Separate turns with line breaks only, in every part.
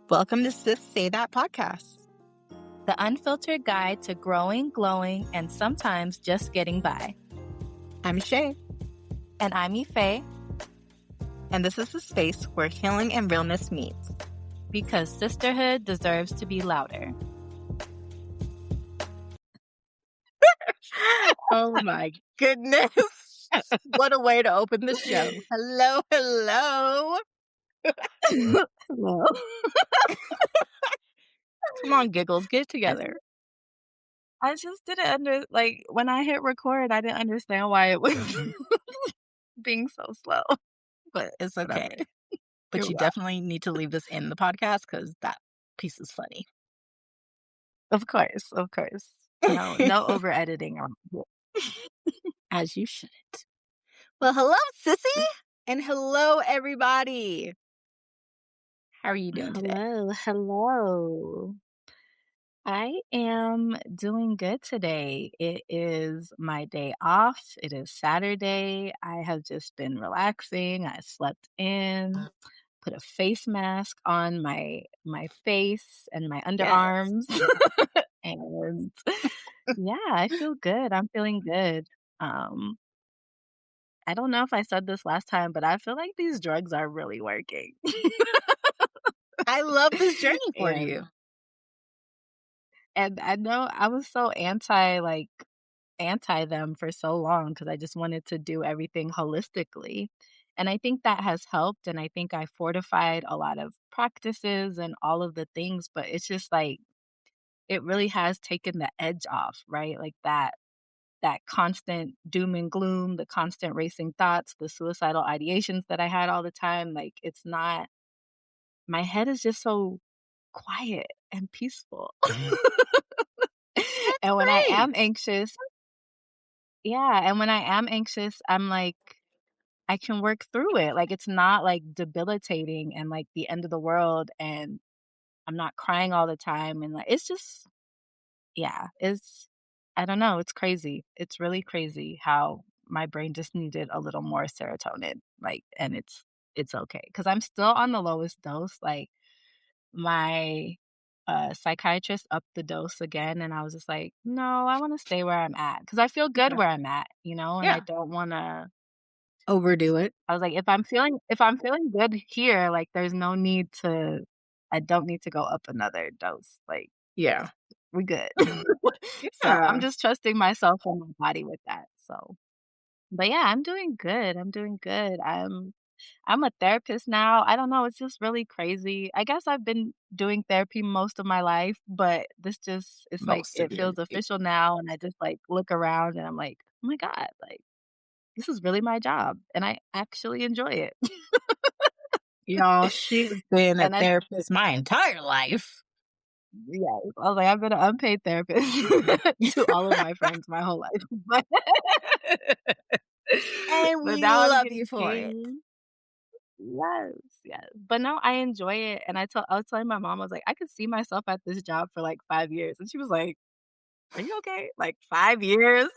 Welcome to Sis Say That podcast.
The unfiltered guide to growing, glowing, and sometimes just getting by.
I'm Shay.
And I'm Faye.
And this is the space where healing and realness meets.
Because sisterhood deserves to be louder.
Oh my goodness. What a way to open the show. Hello.
Hello.
Come on, giggles, get it together.
I just didn't when I hit record, I didn't understand why it was being so slow.
But it's okay.
Whatever.
But you definitely need to leave this in the podcast because that piece is funny.
Of course. No over editing.
As you shouldn't. Well, hello, sissy. And hello, everybody. How are you doing today?
Hello. I am doing good today. It is my day off. It is Saturday. I have just been relaxing. I slept in, put a face mask on my face and my underarms. And yeah, I feel good. I'm feeling good. I don't know if I said this last time, but I feel like these drugs are really working.
I love this journey for you.
And I know I was so anti them for so long because I just wanted to do everything holistically. And I think that has helped. And I think I fortified a lot of practices and all of the things, but it's just like, it really has taken the edge off, right? Like that constant doom and gloom, the constant racing thoughts, the suicidal ideations that I had all the time. Like it's not, my head is just so quiet and peaceful. And when I am anxious, I'm like, I can work through it. Like, it's not like debilitating and like the end of the world, and I'm not crying all the time. And like, it's just, I don't know. It's crazy. It's really crazy how my brain just needed a little more serotonin. Like, and it's okay. Cause I'm still on the lowest dose. Like, my psychiatrist upped the dose again, and I was just like, no, I want to stay where I'm at because I feel good where I'm at, and I don't want to
overdo it.
I was like, if I'm feeling good here, like there's no need to. I don't need to go up another dose. Like, we're good. So I'm just trusting myself and my body with that. So, but yeah, I'm doing good. I'm a therapist now. I don't know, it's just really crazy. I guess I've been doing therapy most of my life, but it's like it feels official now, and I just like look around and I'm like, "Oh my God, like this is really my job and I actually enjoy it."
Y'all, she's been a therapist my entire life.
Yeah, I was like, I've been an unpaid therapist to all of my friends my whole life.
And we love you for it.
Yes. But no, I enjoy it. And I was telling my mom, I was like, I could see myself at this job for like 5 years. And she was like, are you okay? Like 5 years?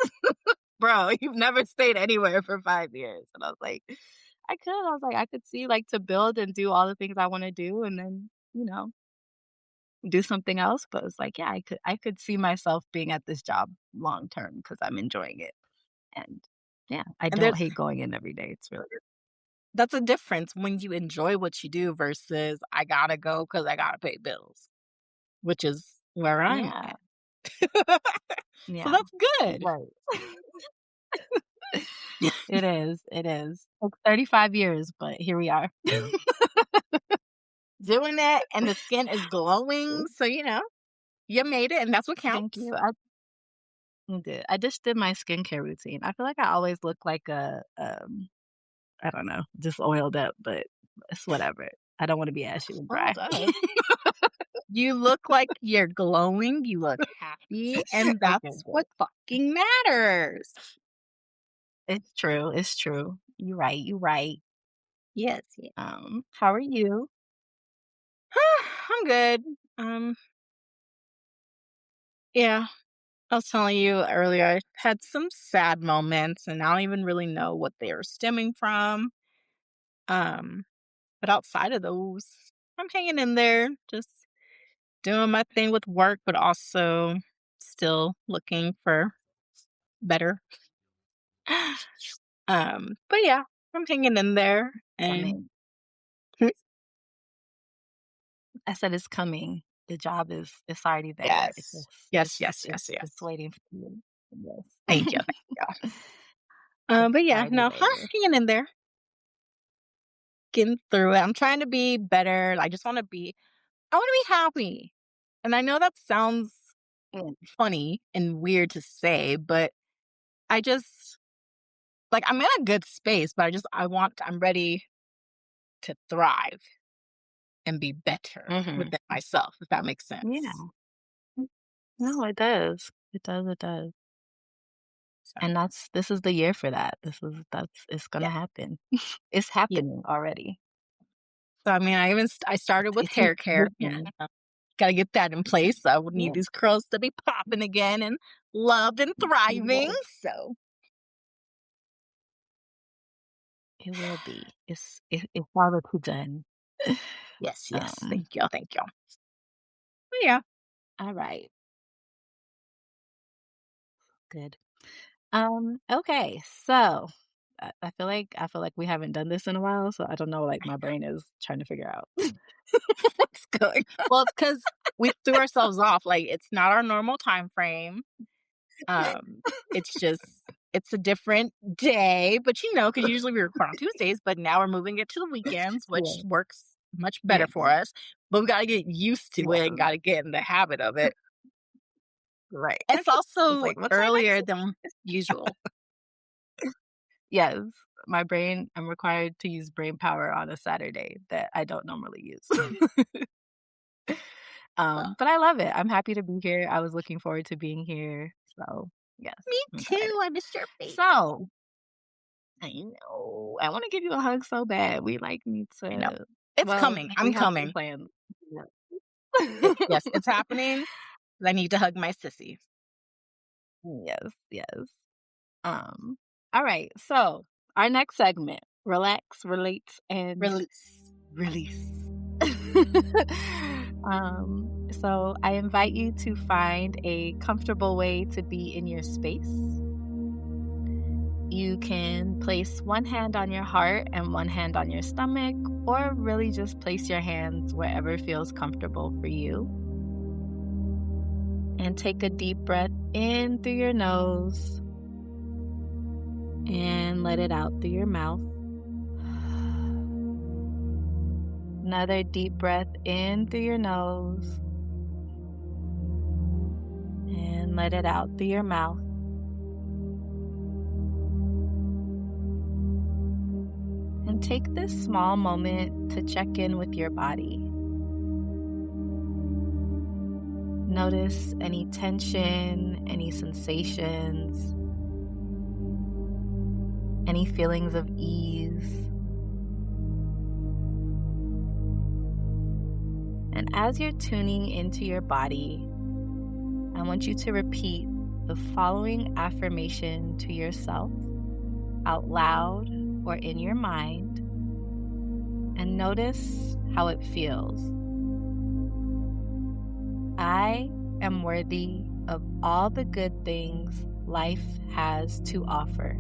Bro, you've never stayed anywhere for 5 years. And I was like, I could. I was like, I could see like to build and do all the things I want to do and then, do something else. But it's like, yeah, I could see myself being at this job long term because I'm enjoying it. And yeah, I don't hate going in every day. It's really good.
That's a difference when you enjoy what you do versus I gotta go because I gotta pay bills, which is where I'm at. So that's good.
Right. It is. Like 35 years, but here we are.
Doing it, and the skin is glowing. So, you made it, and that's what counts.
Thank you. I just did my skincare routine. I feel like I always look like I don't know, just oiled up, but it's whatever. I don't want to be ashy and dry.
You look like you're glowing. You look happy, and that's what fucking matters.
It's true. You're right.
Yes.
How are you?
I'm good. Yeah. I was telling you earlier, I had some sad moments, and I don't even really know what they are stemming from. But outside of those, I'm hanging in there, just doing my thing with work, but also still looking for better. But yeah, I'm hanging in there and
Coming. I said it's coming. The job is already there. It's
yes.
just
Yes,
it's
yes,
it's
yes, yes.
it's waiting for you.
Thank you,
Yes.
thank you.
It's
But yeah,
already
no,
there.
hanging in there, getting through it. I'm trying to be better. I wanna be happy. And I know that sounds
Mm,
funny and weird to say, but I just like, I'm in a good space, but I'm ready to thrive and be better
mhm.
within myself, if that makes sense.
Yeah. No, it does. It does, it does.
So,
And this is the year for that. That's it's
yeah,
gonna happen. It's
yeah.
happening already.
So, I mean, I started with
It's
hair care. Yeah,
intuition.
gotta get that in place. So I would need
Yeah,
these curls to be popping again and loved and thriving.
yes,
So,
it will be. It's already done.
yes, yes.
Um,
Thank you, thank you. But yeah,
all right, good. Okay, so I feel like we haven't done this in a while, so I don't know, like my brain is trying to figure out what's going on.
well, it's because we threw ourselves off. Like, it's not our normal time frame. Um, it's just it's a different day, but because usually we record on Tuesdays, but now we're moving it to the weekends, which
Yeah,
works much better
yeah,
for us. But we gotta get used to it and
yeah,
gotta get in the habit of it.
right.
And it's
It's
also
like, what's our next
earlier
one?
than usual.
Yes, my brain I'm required to use brain power on a Saturday that I don't normally use.
So,
But I love it. I'm happy to be here. I was looking forward to being here. So, yes,
me
I'm excited.
too. I missed your face.
So, I know. I wanna give you a hug so bad. We, like, need
I know.
to
It's
well,
coming.
we
I'm
have some
coming.
plans. Yeah.
Yes, it's happening. I need to hug my sissy.
Yes, yes. Um, alright, so our next segment, relax, relate, and
Release.
release. So I invite you to find a comfortable way to be in your space. You can place one hand on your heart and one hand on your stomach, or really just place your hands wherever feels comfortable for you. And take a deep breath in through your nose and let it out through your mouth. Another deep breath in through your nose and let it out through your mouth. And take this small moment to check in with your body. Notice any tension, any sensations, any feelings of ease. And as you're tuning into your body, I want you to repeat the following affirmation to yourself out loud or in your mind, and notice how it feels. I am worthy of all the good things life has to offer.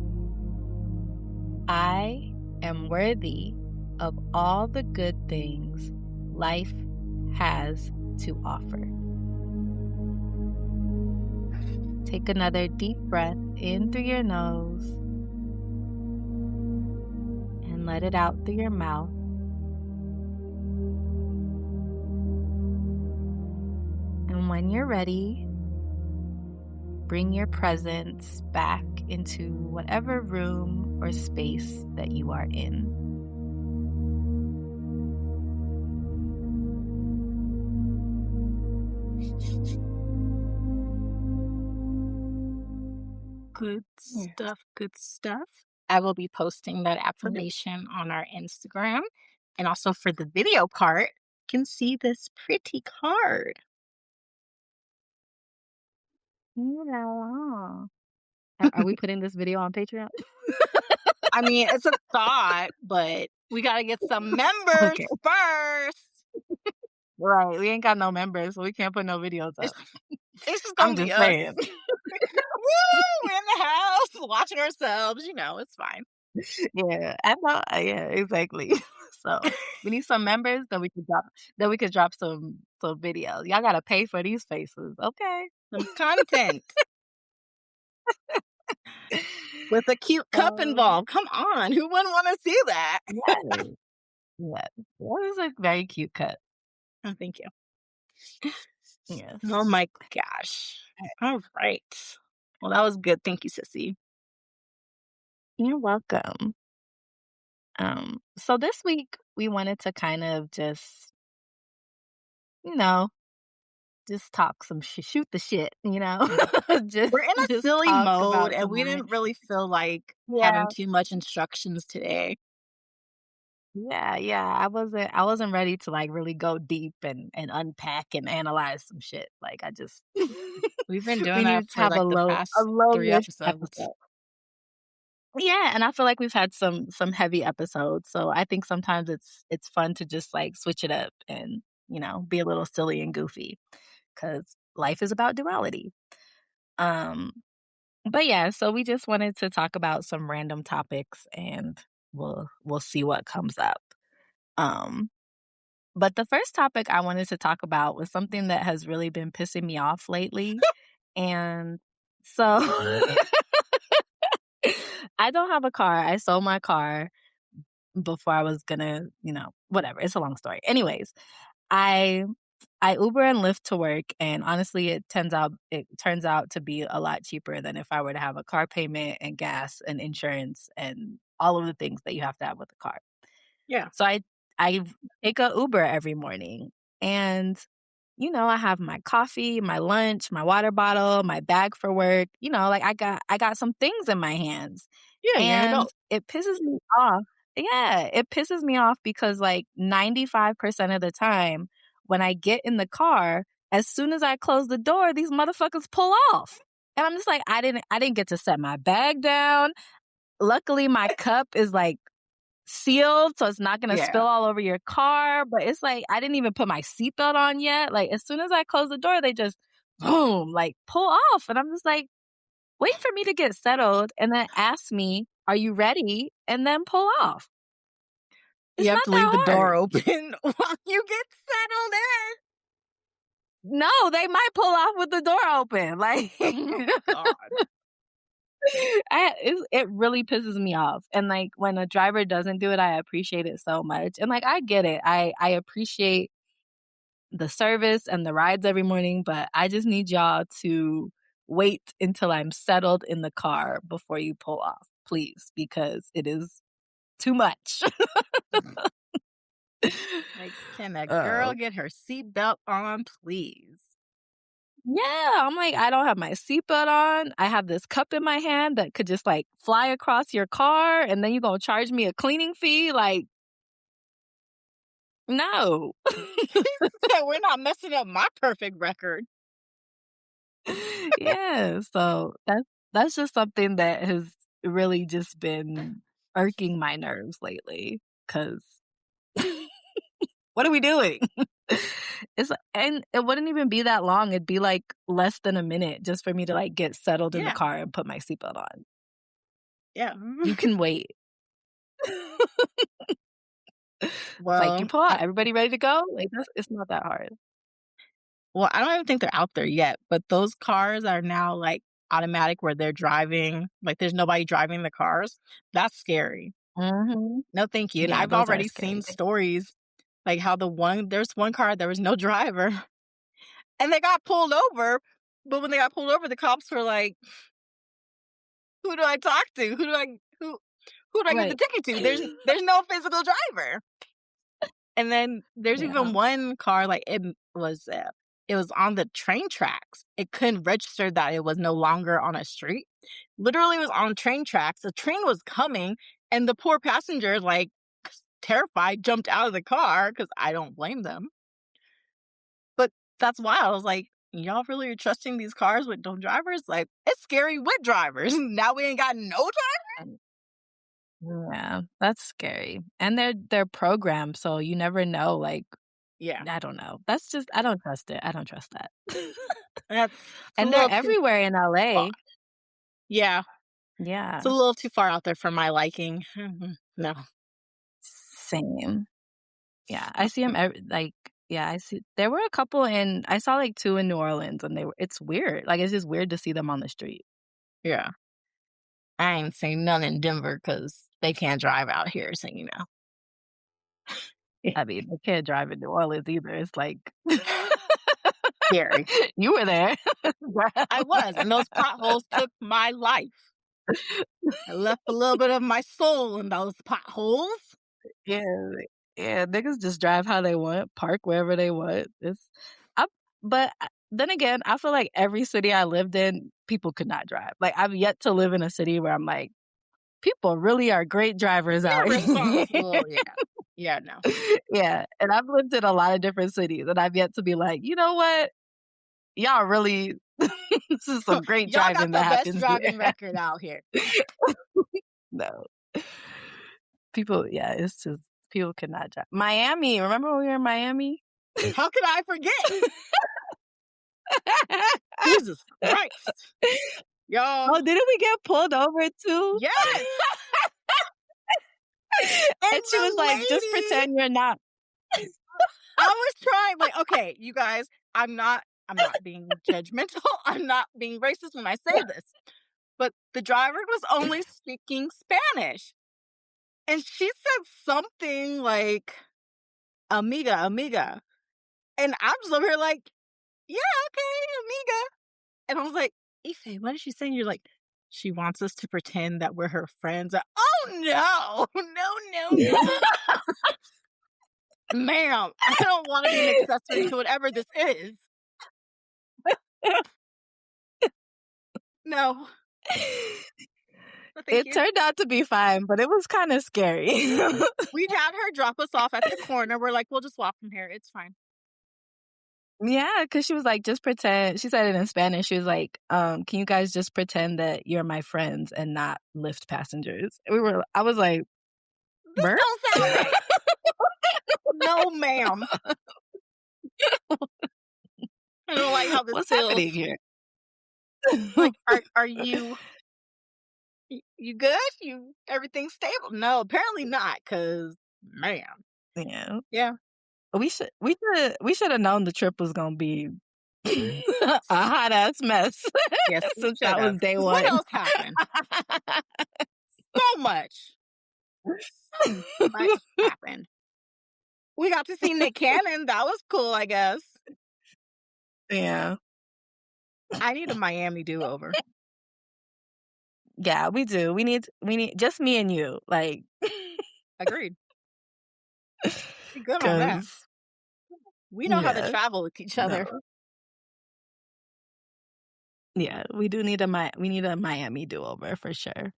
I am worthy of all the good things life has to offer. Take another deep breath in through your nose and let it out through your mouth. And when you're ready, bring your presence back into whatever room or space that you are in.
Good
Yeah.
stuff, good stuff. I will be posting that
Yeah.
affirmation on our Instagram. And also for the video part, you can see this pretty card.
Yeah. Are we putting this video on Patreon?
I mean, it's a thought, but we got to get some members
Okay.
first.
Right, we ain't got no members, so we can't put no videos
It's
up.
it's just
I'm
gonna
just
be us.
saying.
Woo! We're in the house watching ourselves, it's fine.
Yeah, I know yeah, exactly. So, we need some members that we could drop some videos. Y'all gotta pay for these faces, okay?
Some content with a cute cup
Um,
involved. Come on, who wouldn't wanna see that?
yes, yes. That is a very cute cut.
Oh, thank you.
Yes.
Oh my gosh. All right. Well, that was good. Thank you, sissy.
You're welcome. So this week we wanted to kind of just, you know, just talk some shoot the shit, just
We're in a
just
silly
talk
mode,
about
and
some
we didn't really feel like having
yeah,
too much instructions today.
yeah. I wasn't ready to like really go deep and unpack and analyze some shit. Like I just
We've been doing
we
that
needed to
for
have a
like the
a
past
low
3
lift
episodes.
episode. Yeah, and I feel like we've had some heavy episodes, so I think sometimes it's fun to just like switch it up and be a little silly and goofy because life is about duality. Um, but yeah, so we just wanted to talk about some random topics and we'll see what comes up. Um, but the first topic I wanted to talk about was something that has really been pissing me off lately. And so I don't have a car. I sold my car before I was gonna, whatever. It's a long story. Anyways, I I Uber and Lyft to work, and honestly, it turns out to be a lot cheaper than if I were to have a car payment and gas and insurance and all of the things that you have to have with a car.
Yeah.
So I take a Uber every morning, and I have my coffee, my lunch, my water bottle, my bag for work. Like I got some things in my hands.
Yeah, you're an
And
adult.
it pisses me off. Yeah, it pisses me off because like 95% of the time when I get in the car, as soon as I close the door, these motherfuckers pull off. And I'm just like, I didn't get to set my bag down. Luckily my cup is like sealed, so it's not gonna
Yeah.
spill all over your car. But it's like I didn't even put my seatbelt on yet. Like as soon as I close the door, they just boom, like pull off. And I'm just like, wait for me to get settled and then ask me, are you ready? And then pull off.
You
It's
have
not
to leave the
that
door
hard.
open while you get settled in.
No, they might pull off with the door open. Like
God.
it really pisses me off. And like when a driver doesn't do it, I appreciate it so much. And like I get it. I appreciate the service and the rides every morning, but I just need y'all to wait until I'm settled in the car before you pull off, please, because it is too much.
Like, can a
uh,
girl get her seatbelt on, please?
yeah, I'm like, I don't have my seatbelt on. I have this cup in my hand that could just like fly across your car, and then you gonna charge me a cleaning fee? Like, no.
Yeah, we're not messing up my perfect record.
Yeah, so that's just something that has really just been irking my nerves lately. Cause what are we doing? And it wouldn't even be that long. It'd be like less than a minute just for me to like get settled in the
Yeah.
car and put my seatbelt on.
Yeah.
You can wait. It's like you
Well,
pull out. Everybody ready to go? Like it's not that hard.
I don't even think they're out there yet, but those cars are now like automatic where they're driving, like there's nobody driving the cars. That's scary.
Hmm.
No, thank you. And
Yeah,
I've
those are
already
scary.
seen stories like how there's one car, there was no driver and they got pulled over. But when they got pulled over, the cops were like, who do I talk to? Who do I give the
Right.
ticket to? There's no physical driver. And then there's
Yeah.
even one car, like, it was on the train tracks. It couldn't register that it was no longer on a street. Literally, it was on train tracks. The train was coming, and the poor passenger, like, terrified, jumped out of the car because I don't blame them. But that's wild. I was like, y'all really are trusting these cars with no drivers? Like, it's scary with drivers. Now we ain't got no driver.
Yeah, that's scary. And they're programmed, so you never know, like
Yeah.
I don't know. That's just I don't trust it. I don't trust that.
It's a
And they're
little too
everywhere in
far.
LA.
Yeah. It's a
Yeah,
little too far out there for my liking. Mhm. No.
same. Yeah, I see 'em like yeah, I see there were a couple in I saw, like, 2 in New Orleans, and they were it's weird, like, it's just weird to see them on the street.
Yeah. I ain't seen none in Denver because they can't drive out here, so,
I mean, they can't drive in New Orleans either, it's like
scary.
you were there.
I was, and those potholes took my life. I left a little bit of my soul in those potholes.
Yeah, yeah, niggas just drive how they want, park wherever they want. I but then again, I feel like every city I lived in, people could not drive. Like, I've yet to live in a city where I'm like, people really are great drivers out
They're
here.
responsible, yeah. Yeah, no.
Yeah, and I've lived in a lot of different cities, and I've yet to be like, "You know what? Y'all really this is some great
Y'all got
driving
the
that
best
happens
driving
here."
record out here.
No. People yeah, it's just people cannot drive. Miami, remember when we were in Miami?
How could I forget? Jesus Christ. Y'all,
Oh, didn't we get pulled over too?
yes! And
And she was
the
like, "Just
lady
pretend you're not."
I was trying, like, okay, you guys, I'm not being judgmental. I'm not being racist when I say this, but the driver was only speaking Spanish. And she said something like, amiga, amiga. And I'm just over here like, yeah, okay, amiga. And I was like, Ife, what did she say? And you're like, she wants us to pretend that we're her friends. Oh no, no, no, no, ma'am. I don't want to be an accessory to whatever this is. No, no, thank
It
you.
turned out to be fine, but it was kinda scary.
We'd had her drop us off at the corner. We're like, we'll just walk from here. It's fine.
Yeah, because she was like, "Just pretend." She said it in Spanish. She was like, "Can you guys just pretend that you're my friends and not Lyft passengers?" I was like,
This
"Bird?"
don't sound right. No, ma'am. I don't like how this
What's
feels.
happening here?
Like, are you good? You everything stable? No, apparently not. Cause man,
Yeah.
yeah,
We should have known the trip was gonna be a hot ass mess
yes, we
since
should
that was
have.
day
'Cause what
one.
else happened? So much, so much happened. We got to see Nick Cannon. That was cool, I guess.
Yeah.
I need a Miami do over.
Yeah, we do. We need just me and you, like,
Agreed. We good on that.
'cause
We know how to
yeah,
travel with each other.
no. Yeah, we need a Miami do-over for sure.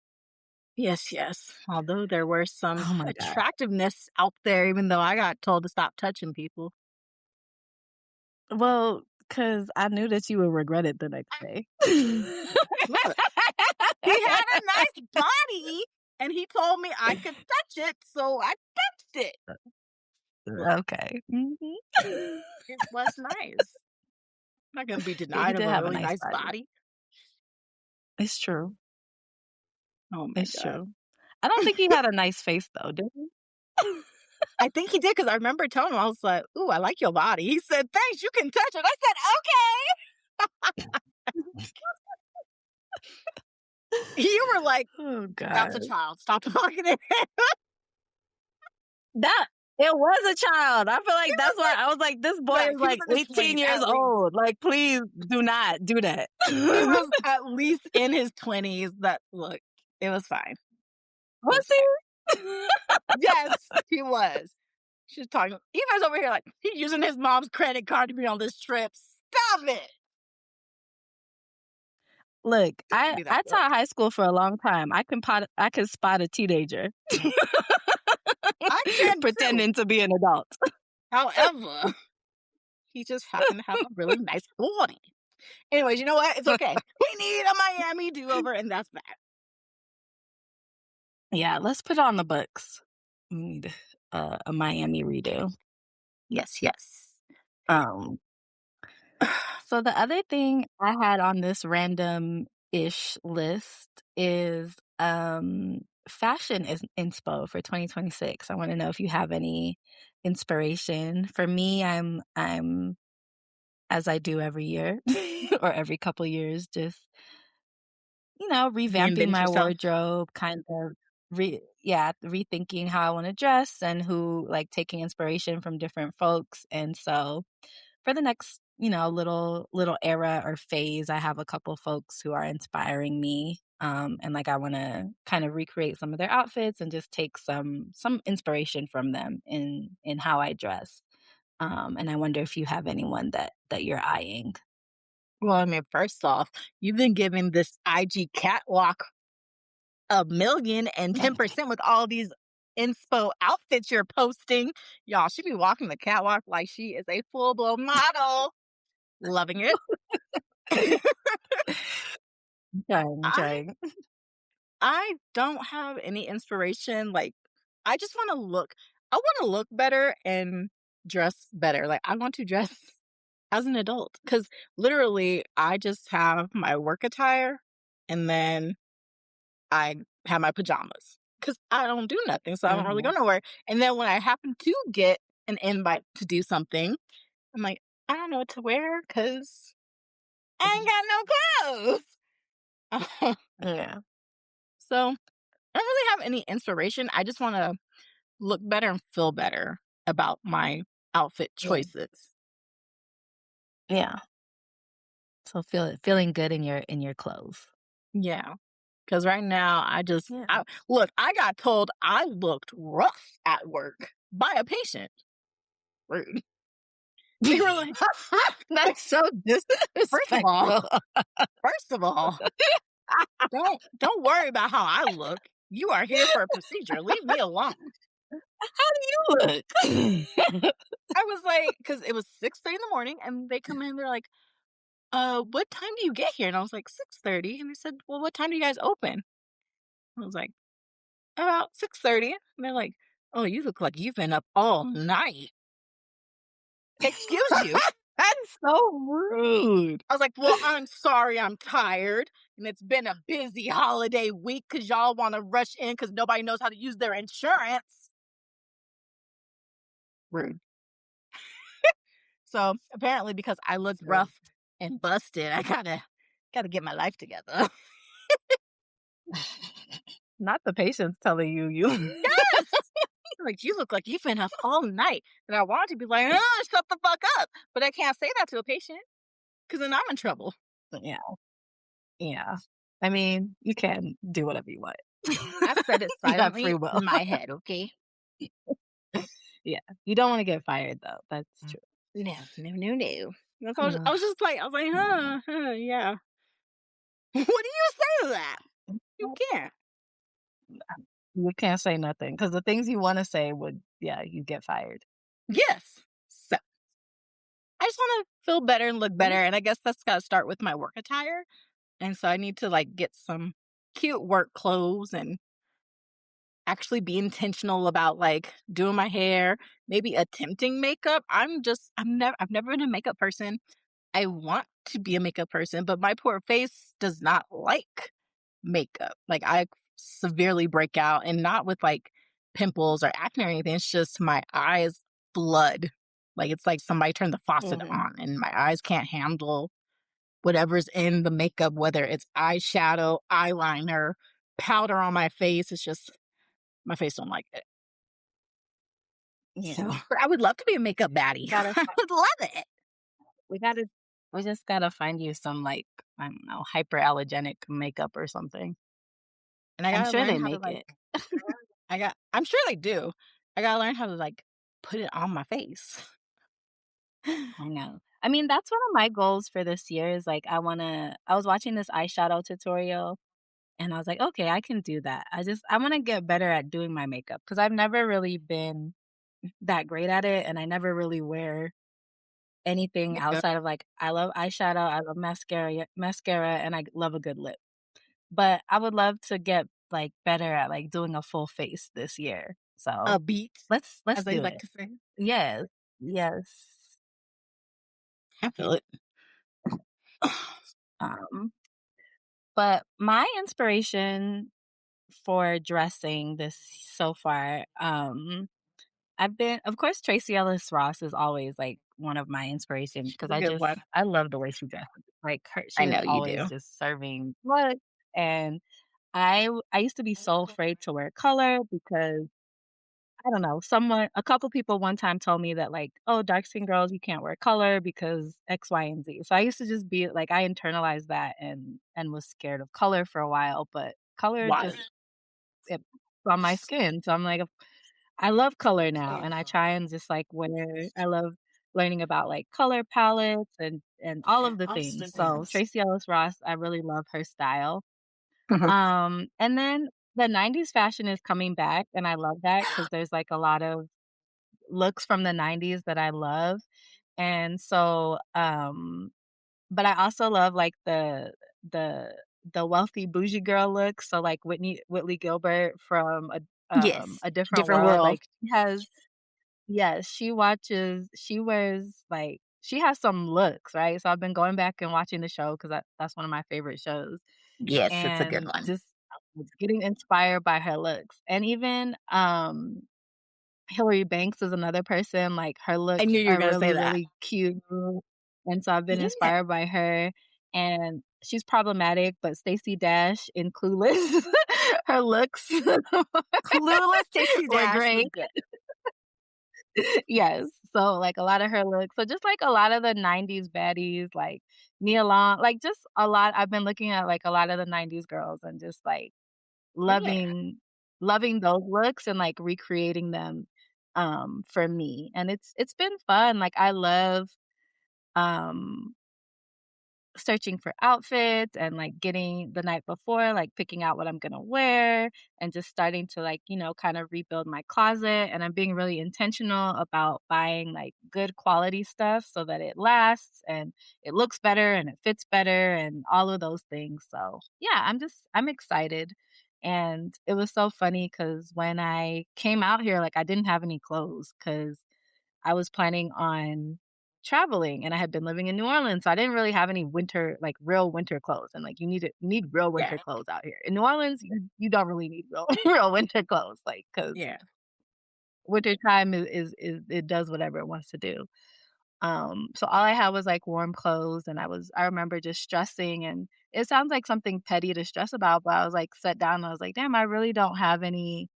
Yes, yes. Although there were some
Oh my god.
attractiveness out there, even though I got told to stop touching people.
Well, cause I knew that you would regret it the next day.
Look, he had a nice body, and he told me I could touch it, so I touched it. Look,
Okay. Mhm.
it was nice. I'm not gonna be
Yeah, he
denied of
did
a
have a
really
nice
nice
body.
body.
It's true.
Oh my
It's
god.
true. I don't think he had a nice face though, did he?
I think he did because I remember telling him, I was like, "Ooh, I like your body." He said, "Thanks, you can touch it." I said, "Okay." You were like,
Oh
"That's a
god.
child. Stop talking to him."
That it was a child. I feel
He
like that's
was
why
like,
I was like, this boy
look,
is
he was
like
in his
18
20s
years
at least.
old. Like, please do not do that.
He was at least in his 20s. That look, it was fine. It
Was
was fine.
he?
Yes, he was. She's talking. Eva's over here like he's using his mom's credit card to be on this trip. Stop it.
Look,
Don't
I
do that.
I
Look,
taught high school for a long time. I can spot a teenager
I can too.
pretending to be an adult.
However, he just happened to have a really nice body. Anyways, you know what? It's okay. We need a Miami do-over, and that's that.
Yeah, let's put it on the books. We need a Miami redo.
Yes, yes.
Um, so the other thing I had on this random-ish list is, fashion is inspo for 2026. I wanna know if you have any inspiration. For me, I'm as I do every year or every couple years, just, revamping
Reinvent
my
yourself.
wardrobe, kind of rethinking how I wanna dress and who like, taking inspiration from different folks, and so for the next, little era or phase, I have a couple folks who are inspiring me, and, like, I wanna kind of recreate some of their outfits and just take some inspiration from them in how I dress, and I wonder if you have anyone that you're eyeing.
Well, I mean, first off, you've been giving this IG catwalk a million and 10% with all these inspo outfits you're posting. Y'all, she be walking the catwalk like she is a full-blown model. Loving it.
I'm
I
trying.
I don't have any inspiration, like, I just wanna look better and dress better, like, I want to dress as an adult because literally, I just have my work attire, and then I have my pajamas because I don't do nothing, so I don't really go
Mhm.
nowhere, and then when I happen to get an invite to do something, I'm like, "I don't know what to wear because I ain't got no clothes."
Yeah,
So, I don't really have any inspiration, I just wanna look better and feel better about my outfit
yeah,
choices.
yeah. So feeling good in your clothes.
Yeah, because right now,
Yeah.
I got told I looked rough at work by a patient. Rude. They were like,
That's so
first of all
disrespectful.
first of all, don't worry about how I look. You are here for a procedure. Leave me alone.
How do you look?
I was like, because it was 6:30 in the morning, and they come in, they're like, what time do you get here? And I was like, 6:30. And they said, well, what time do you guys open? I was like, about 6:30. And they're like, oh, you look like you've been up all night. Excuse you.
That's so rude.
I was like, well, I'm sorry, I'm tired. And it's been a busy holiday week because y'all want to rush in because nobody knows how to use their insurance. Rude. So apparently, because I looked
So
rough and busted, I gotta get my life together.
not the patient's telling you.
Yes. Like, you look like you've been up all night. And I wanted to be like, shut the fuck up. But I can't say that to a patient because then I'm in trouble.
Yeah, yeah. I mean, you can do whatever you want.
I said it
You have
silently
free will.
in my head, okay?
Yeah. You don't wanna get fired though, that's true.
No, no, no, no.
Yeah,
I was just like,
yeah.
yeah. What do you say to that? You can't.
You can't say nothing because the things you wanna say would yeah, you get fired.
Yes. So I just want to feel better and look better.
Mm,
And I guess that's got to start with my work attire. And so I need to like get some cute work clothes and actually be intentional about like doing my hair, maybe attempting makeup. I've never been a makeup person. I want to be a makeup person, but my poor face does not like makeup. Like I severely break out and not with like pimples or acne or anything. It's just my eyes blood. Like it's like somebody turned the faucet
mhm,
on and my eyes can't handle whatever's in the makeup, whether it's eyeshadow, eyeliner, powder on my face. It's just my face don't like it. So
yeah.
I would love to be a makeup baddie.
Gotta
I would love it.
we gotta we just gotta find you some, like, I don't know, hyperallergenic makeup or something.
And I
I'm
gotta
sure
learn
they
how to
make
like
it.
I'm sure they do. I gotta learn how to like put it on my face.
I know. I mean, that's one of my goals for this year is, like, I was watching this eyeshadow tutorial, and I was like, "Okay, I can do that." I wanna get better at doing my makeup because 'cause I've never really been that great at it, and I never really wear anything
Makeup.
outside of, like I love eyeshadow, I love mascara, and I love a good lip. But I would love to get, like, better at, like, doing a full face this year. So,
A beat,
let's
as they
do
like
it.
to say.
Yes. Yes.
I feel it.
Um, but my inspiration for dressing this so far, I've been of course, Tracy Ellis Ross is always, like, one of my inspirations
She's
because
a good one.
I love the way she dresses. Like,
I
she is
know you
always
do.
just serving looks, and I used to be so afraid to wear color because I don't know, a couple people one time told me that, like, "Oh, dark skinned girls, you can't wear color because X, Y, and Z." So I used to just be like, I internalized that and was scared of color for a while, but color
Why?
just it's on my skin. So I'm like, I love color now, and I try and just, like, I love learning about, like, color palettes and all of the things. So Tracee Ellis Ross, I really love her style.
Mhm.
And then the '90s fashion is coming back, and I love that because there's, like, a lot of looks from the '90s that I love, and so, but I also love, like, the the wealthy bougie girl look, so, like, Whitley Gilbert from
Yes.
A Different
Different
World,
world.
like, she has yes, she wears, like she has some looks, right? So I've been going back and watching the show because that's one of my favorite shows,
Yes, it's a good
and
one.
just getting inspired by her looks, and even, Hillary Banks is another person, like, her
I
looks
knew you were
are
gonna say
really,
that.
really cute, and so I've been
Yeah.
inspired by her, and she's problematic, but Stacey Dash in Clueless, her looks
Clueless Dixie
were
Dash was
great.
good.
Yes, so, like, a lot of her looks so just, like, a lot of the '90s baddies, like, Nia Long like, just a lot I've been looking at, like, a lot of the '90s girls and just, like,
Yeah.
loving those looks and, like, recreating them, for me, and it's been fun, like, I love, um searching for outfits and, like, getting the night before, like, picking out what I'm gonna wear and just starting to, like, kind of rebuild my closet, and I'm being really intentional about buying, like, good quality stuff so that it lasts and it looks better and it fits better and all of those things, so, yeah, I'm excited, and it was so funny because when I came out here, like, I didn't have any clothes because I was planning on traveling, and I had been living in New Orleans, so I didn't really have any winter like, real winter clothes, and, like, you need real
Yeah.
winter clothes out here. In New Orleans, you don't really need real real winter clothes, like, because
Yeah.
wintertime is it does whatever it wants to do. So all I had was, like, warm clothes, and I remember just stressing, and it sounds like something petty to stress about, but I was, like, sat down, and I was like, "Damn, I really don't have any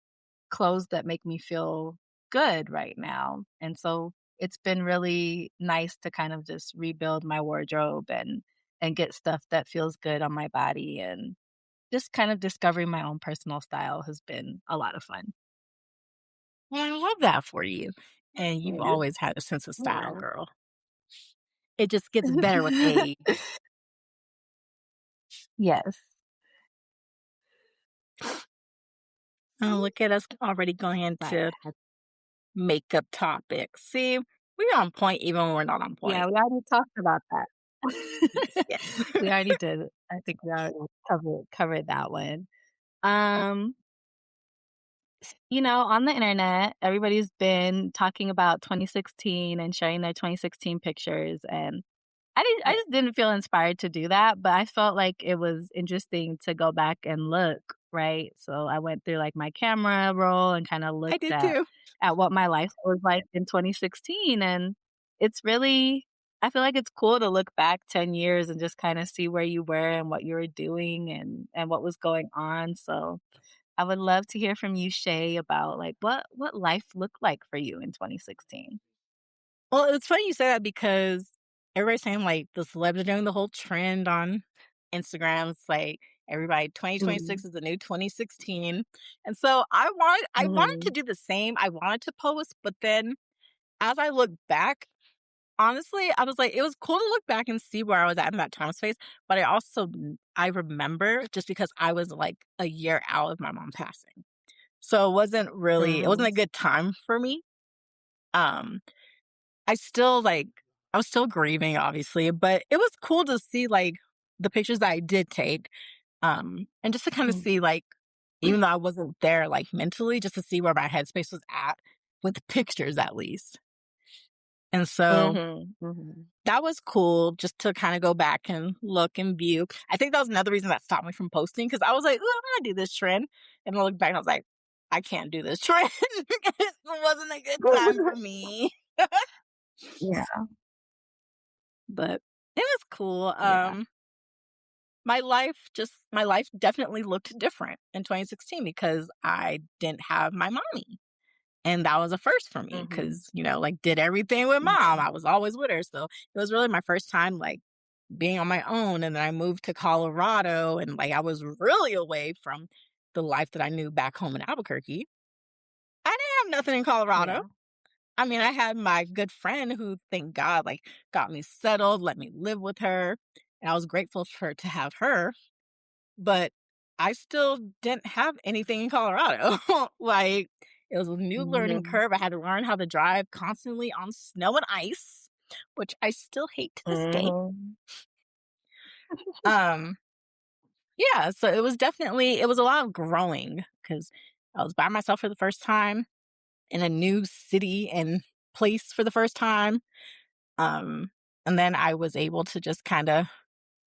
clothes that make me feel good right now." And so it's been really nice to kind of just rebuild my wardrobe and get stuff that feels good on my body and just kind of discovering my own personal style has been a lot of fun.
Well, I love that for you. And you've
Yeah.
always had a sense of style,
Yeah.
girl. It just gets better with age.
Yes.
Oh, look at us already going
But
into makeup topics. See, we're on point even when we're not on
yeah,
point.
we already talked about that.
Yes, yes.
We already did. I think we already covered that one. Um on the internet, everybody's been talking about 2016 and sharing their 2016 pictures, and I
Yeah,
just didn't feel inspired to do that, but I felt like it was interesting to go back and look, right? So I went through, like, my camera roll and kinda
I
looked
did too.
at what my life was like in 2016, and it's really I feel like it's cool to look back 10 years and just kinda see where you were and what you were doing and what was going on, so I would love to hear from you, Shay, about, like, what life looked like for you in 2016.
Well, it's funny you say that because everybody's saying like the celebs are doing the whole trend on Instagram. It's like everybody
Mm,
2026 is the new 2016. And so I wanted to
mhm,
do the same. I wanted to post, but then as I look back, honestly, I was like, it was cool to look back and see where I was at in that time space. But I remember just because I was like a year out of my mom passing. So it wasn't
mhm,
a good time for me. Um, I still like I was still grieving, obviously, but it was cool to see like the pictures that I did take. And just to kind of
mm.
see like, even though I wasn't there like mentally, just to see where my headspace was at with pictures at least. And so
Mhm, mhm.
that was cool just to kind of go back and look and view. I think that was another reason that stopped me from posting because I was like, "Ooh, I'm gonna do this trend." And I look back and I was like, I can't do this trend. It wasn't a good time for me.
Yeah,
But it was cool.
yeah,
My life definitely looked different in 2016 because I didn't have my mommy. And that was a first for me
mhm,
because, like did everything with
yeah,
mom. I was always with her. So it was really my first time like being on my own. And then I moved to Colorado and like I was really away from the life that I knew back home in Albuquerque. I didn't have nothing in Colorado.
yeah,
I mean, I had my good friend who, thank God, like got me settled, let me live with her. And I was grateful for to have her. But I still didn't have anything in Colorado. Like, it was a new learning
mhm,
curve. I had to learn how to drive constantly on snow and ice, which I still hate to this day.
mhm,
Um, yeah, so it was a lot of growing because I was by myself for the first time in a new city and place for the first time. Um, and then I was able to just kind of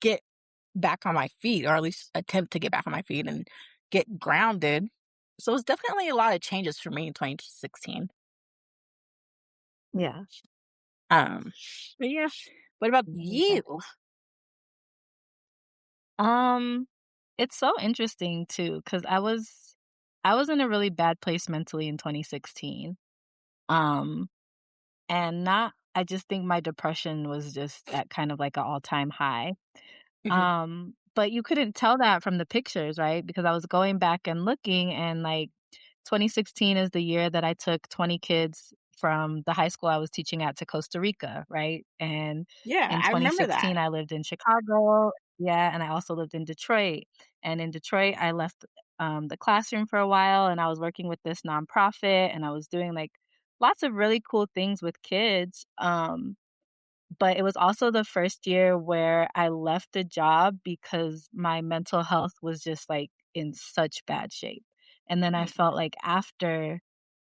get back on my feet, or at least attempt to get back on my feet and get grounded. So it's definitely a lot of changes for me in 2016.
yeah,
Um, but yeah, what about
yeah.
you?
Um, it's so interesting too, because I was in a really bad place mentally in 2016. Um, and not I just think my depression was just at kind of like an all-time high.
Hmm.
But you couldn't tell that from the pictures, right? Because I was going back and looking, and like 2016 is the year that I took 20 kids from the high school I was teaching at to Costa Rica, right? And
Yeah,
in
I remember that.
2016 I lived in Chicago, yeah, and I also lived in Detroit. And in Detroit I left the classroom for a while, and I was working with this nonprofit, and I was doing like lots of really cool things with kids. But it was also the first year where I left the job because my mental health was just, like, in such bad shape. And then I
Oh,
felt like after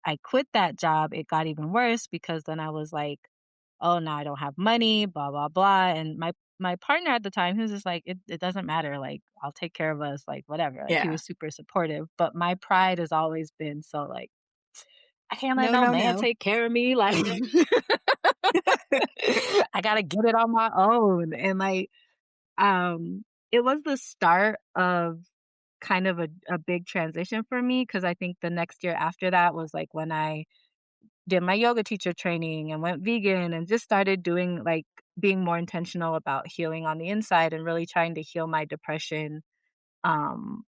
I quit that job, it got even worse because then I was like, "Oh, now I don't have money, blah, blah, blah." And my partner at the time, he was just like, "It doesn't matter, like, I'll take care of us, like, whatever." Like, he
yeah.
was super supportive, but my pride has always been so, like, "I can't let
No,
no
no,
man
no.
take care of me, like" I gotta get it on my own. And like, it was the start of kind of a big transition for me because I think the next year after that was like when I did my yoga teacher training and went vegan and just started doing like being more intentional about healing on the inside and really trying to heal my depression. Um,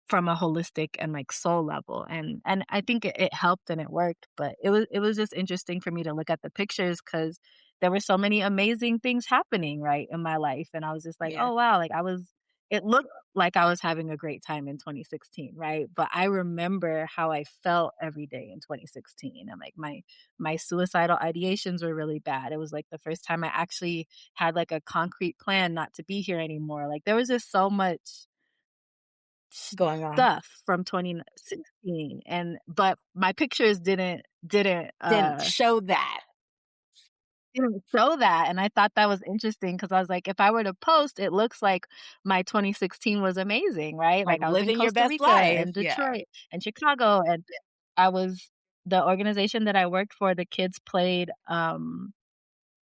from a holistic and, like, soul level, and I think it helped and it worked, but it was just interesting for me to look at the pictures because there were so many amazing things happening, right, in my life, and I was just like,
Yeah.
"Oh, wow," like, it looked like I was having a great time in 2016, right, but I remember how I felt every day in 2016, and, like, my suicidal ideations were really bad. It was, like, the first time I actually had, like, a concrete plan not to be here anymore, like, there was just so much
Going on.
stuff from 2016, and but my pictures
Didn't show that.
didn't show that, and I thought that was interesting because I was like, if I were to post, it looks like my 2016 was amazing, right?
Like
Like, I was in
living your
Costa
best
Rica
life.
and
Yeah.
Detroit and Chicago, and I was the organization that I worked for, the kids played,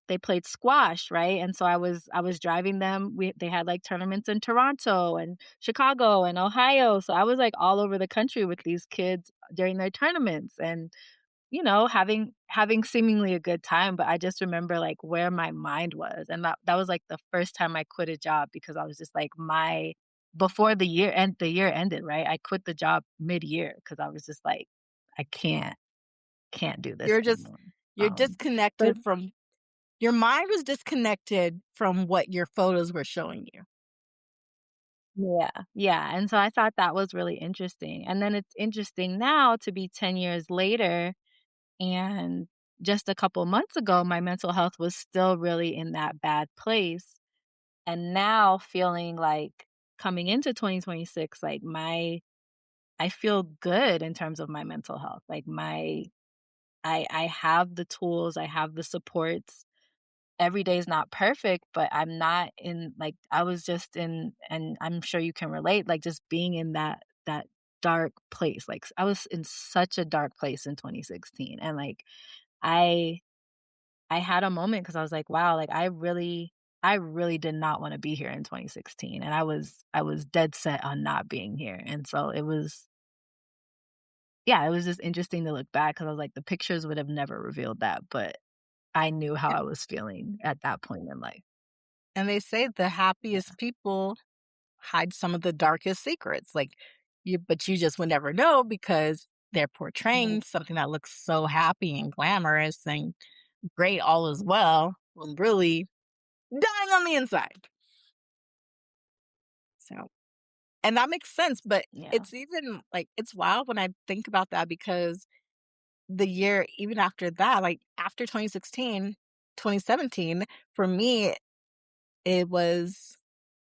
they played squash, right? And so I was driving them. They had like tournaments in Toronto and Chicago and Ohio. So I was like all over the country with these kids during their tournaments and having seemingly a good time, but I just remember like where my mind was. And that was like the first time I quit a job because I was just like my before the year ended, right? I quit the job mid-year because I was just like I can't do this
You're just
anymore.
you're
Um but
disconnected from your mind was disconnected from what your photos were showing you.
Yeah, yeah, and so I thought that was really interesting, and then it's interesting now to be 10 years later, and just a couple months ago, my mental health was still really in that bad place, and now feeling like coming into 2026, like, I feel good in terms of my mental health, like, I have the tools, I have the supports. Every day is not perfect, but I'm not in like, I was just in, and I'm sure you can relate, like, just being in that dark place, like, I was in such a dark place in 2016, and, like, I I had a moment because I was like, "Wow," like, I really did not wanna be here in 2016, and I was dead set on not being here, and so it was, yeah, it was just interesting to look back because I was like, the pictures would have never revealed that, but I knew how I was feeling at that point in life.
And they say the
Yeah.
happiest people hide some of the darkest secrets. Like but you just would never know because they're
Mhm.
portraying something that looks so happy and glamorous and great, all is well, when really dying on the inside. So, and that makes sense, but
Yeah.
it's even like it's wild when I think about that because the year even after that, like after 2016, 2017, for me, it was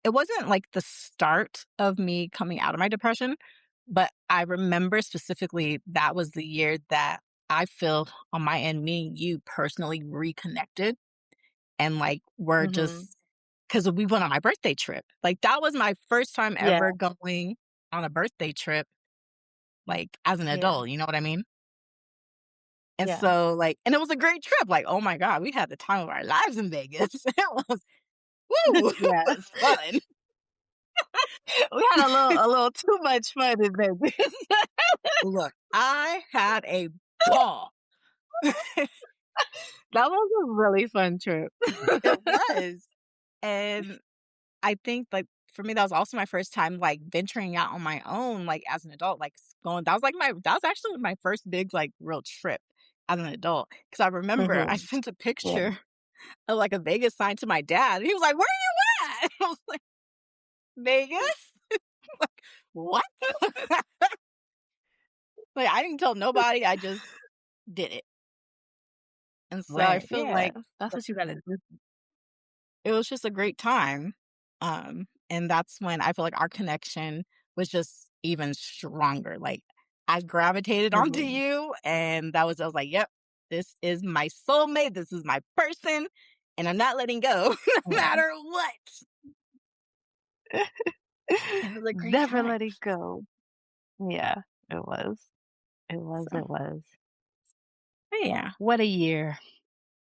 it wasn't like the start of me coming out of my depression, but I remember specifically that was the year that I feel on my end, me and you personally reconnected and like we're
Mhm.
just because we went on my birthday trip. Like that was my first time
Yeah,
ever going on a birthday trip, like as an
yeah,
adult, you know what I mean? And
yeah.
so like, and it was a great trip. Like, oh my God, we had the time of our lives in Vegas. It was woo, it
Yeah.
was fun.
We had a little too much fun in Vegas.
Look, I had a ball.
That was a really fun trip.
It was. And I think, like, for me, that was also my first time, like, venturing out on my own, like, as an adult, like, going that was, like, my that was actually my first big, like, real trip as an adult. Because I remember I
Mhm.
sent a
Yeah.
picture of, like, a Vegas sign to my dad, and he was like, "Where are you at?" I was like, "Vegas?" Like, "What?" Like, I didn't tell nobody, I just did it. And so I
Right,
feel
yeah.
like
That's what you gotta do.
it was just a great time. And that's when I feel like our connection was just even stronger. Like I gravitated onto
Mhm.
you and I was like, yep, this is my soulmate. This is my person. And I'm not letting go no
Yeah.
matter what. It was a great
Never
time.
let it go. Yeah, it was. It was,
So
it was.
yeah,
What a year.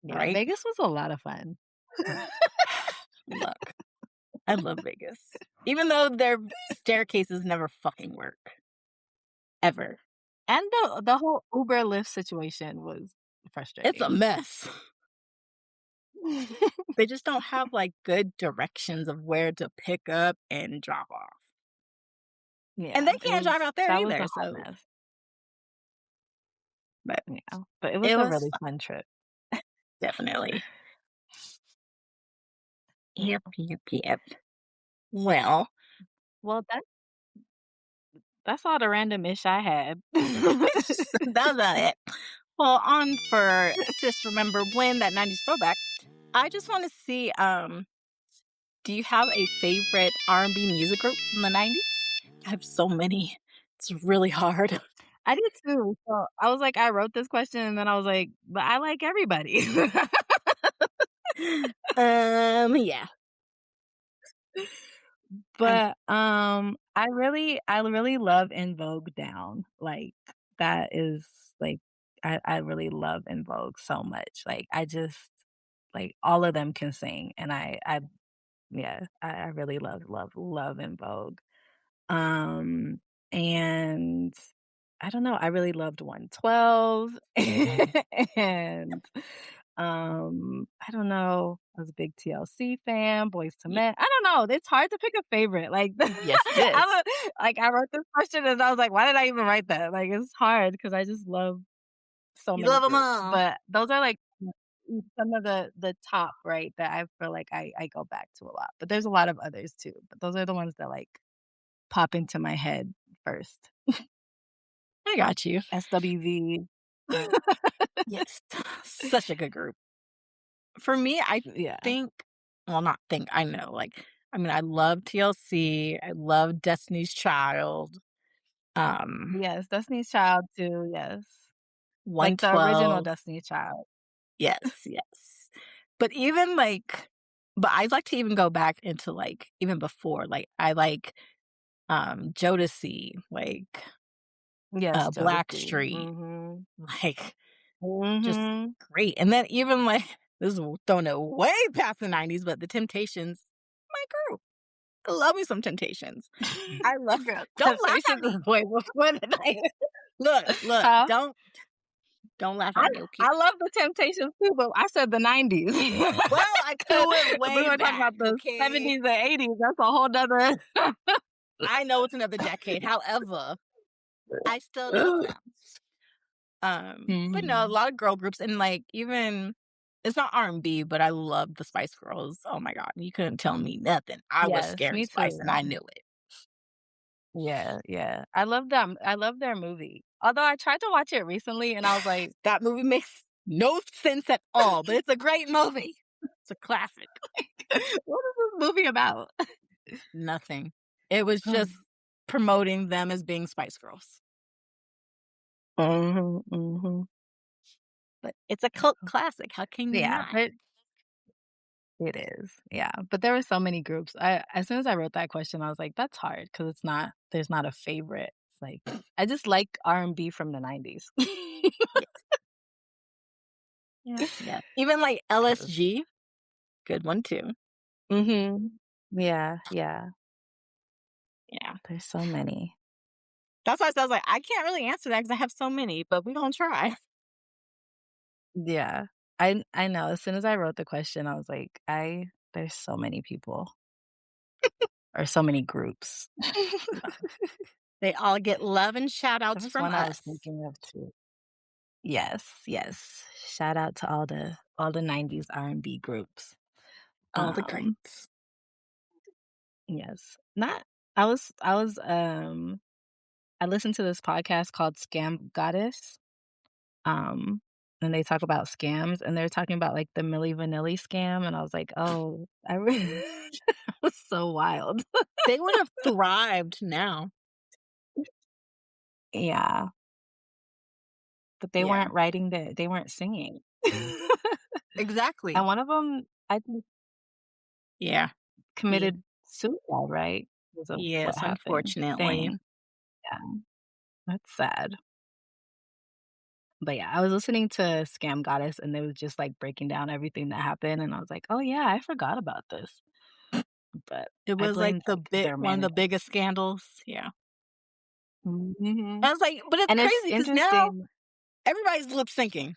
Yeah,
right.
Vegas was a lot of fun.
Look, I love Vegas. Even though their staircases never fucking work. Ever.
And the whole Uber Lyft situation was
It's a
frustrating.
mess. They just don't have, like, good directions of where to pick up and drop off. And
Yeah,
they can't drive out there
that was a
either,
hot
so
mess.
but
Yeah, but it was
it
a
was
really
fun,
fun trip.
definitely.
Yeah.
Yep, yep, yep. Well,
Well, that's all the random ish I had.
that was about it. Well, on for Sis Remember When, that 90s throwback, I just wanna see, do you have a favorite R&B music group from the 90s? I have so many. It's really hard.
I did too. So I was like, I wrote this question and then I was like, but I like everybody.
Yeah. I
But I really love In Vogue Down. Like that is like I really love In Vogue so much. Like I just like all of them can sing and I yeah, I really love In Vogue. Um, and I don't know, I really loved 112 and, I don't know, I was a big TLC fan, Boys to
y
Men. I don't know, it's hard to pick a favorite, like,
yes, it is.
I wrote this question and I was like, "Why did I even write that?" Like, it's hard because I just love so
You
many
love them
groups,
all.
but those are, like, some of the top, right, that I feel like I go back to a lot, but there's a lot of others too, but those are the ones that, like, pop into my head first.
I got you.
SWV.
Yes. Such a good group. For me, I
Yeah.
think well, not think, I know, like, I mean, I love TLC, I love Destiny's Child, um,
Yes, Destiny's Child too, yes. Like the original
112.
Destiny Child.
Yes, yes. But even, like but I like to even go back into, like, even before, like, I like, Jodeci, like,
Yes, Jodeci.
Blackstreet,
Mhm.
like, just
Mhm.
great. And then even, like this is throwing it way past the '90s, but the Temptations, my group. I love me some Temptations. I love
Girl,
don't laugh at
Temptations
me.
is way before the night.
Look,
Huh?
don't laugh
I
at me, okay?
I love the Temptations too, but I said the 90s.
Well, I threw it
If we
way
were talking
back,
about the
okay?
70s and 80s, that's a whole nother.
I know it's another decade. However, I still love them. But no, a
Mhm.
lot of girl groups and, like, even it's not R&B, but I love the Spice Girls. Oh my god, you couldn't tell me nothing. I was
Yes,
Scary
me
Spice, and I
too.
knew it.
Yeah, yeah. I love them. I love their movie. Although I tried to watch it recently and I was like,
That movie makes no sense at all, but it's a great movie. It's a classic.
what is this movie about?
Nothing. It was just
Mhm,
promoting them as being Spice Girls.
mhm.
But it's a cult classic. How can you
Yeah,
not?
but it is. Yeah, but there were so many groups. I as soon as I wrote that question, I was like, that's hard because it's not there's not a favorite. It's like I just like R&B from the 90s.
Yes, yes, yes. Even like
'Cause
LSG, good one too.
mhm. Yeah, yeah.
Yeah.
There's so many.
That's why I was like, I can't really answer that because I have so many, but we're gonna try.
Yeah. I know. As soon as I wrote the question, I was like, I there's so many people or so many groups.
They all get love and shout
There
outs
was
from
one I was
us.
thinking of too. Yes, yes. Shout out to all the 90s R&B groups.
All the
Um,
greats.
yes. Not I listened to this podcast called Scam Goddess. Um, and they talk about scams and they're talking about like the Milli Vanilli scam and I was like, "Oh, I really that was so wild."
They would have thrived now.
Yeah, but they
Yeah,
weren't they weren't singing.
exactly.
And one of them, I think,
Yeah, yeah.
committed suicide, right? Because of what
Yes,
happened.
unfortunately.
Dang, yeah, that's sad. But yeah, I was listening to Scam Goddess, and they was just, like, breaking down everything that happened, and I was like, "Oh, yeah, I forgot about this." But
It
I
was like
blamed, like, their
one of the
manager.
biggest scandals. Yeah.
Mhm.
I was like, but it's
And it's
crazy because now
interesting.
everybody's lip syncing.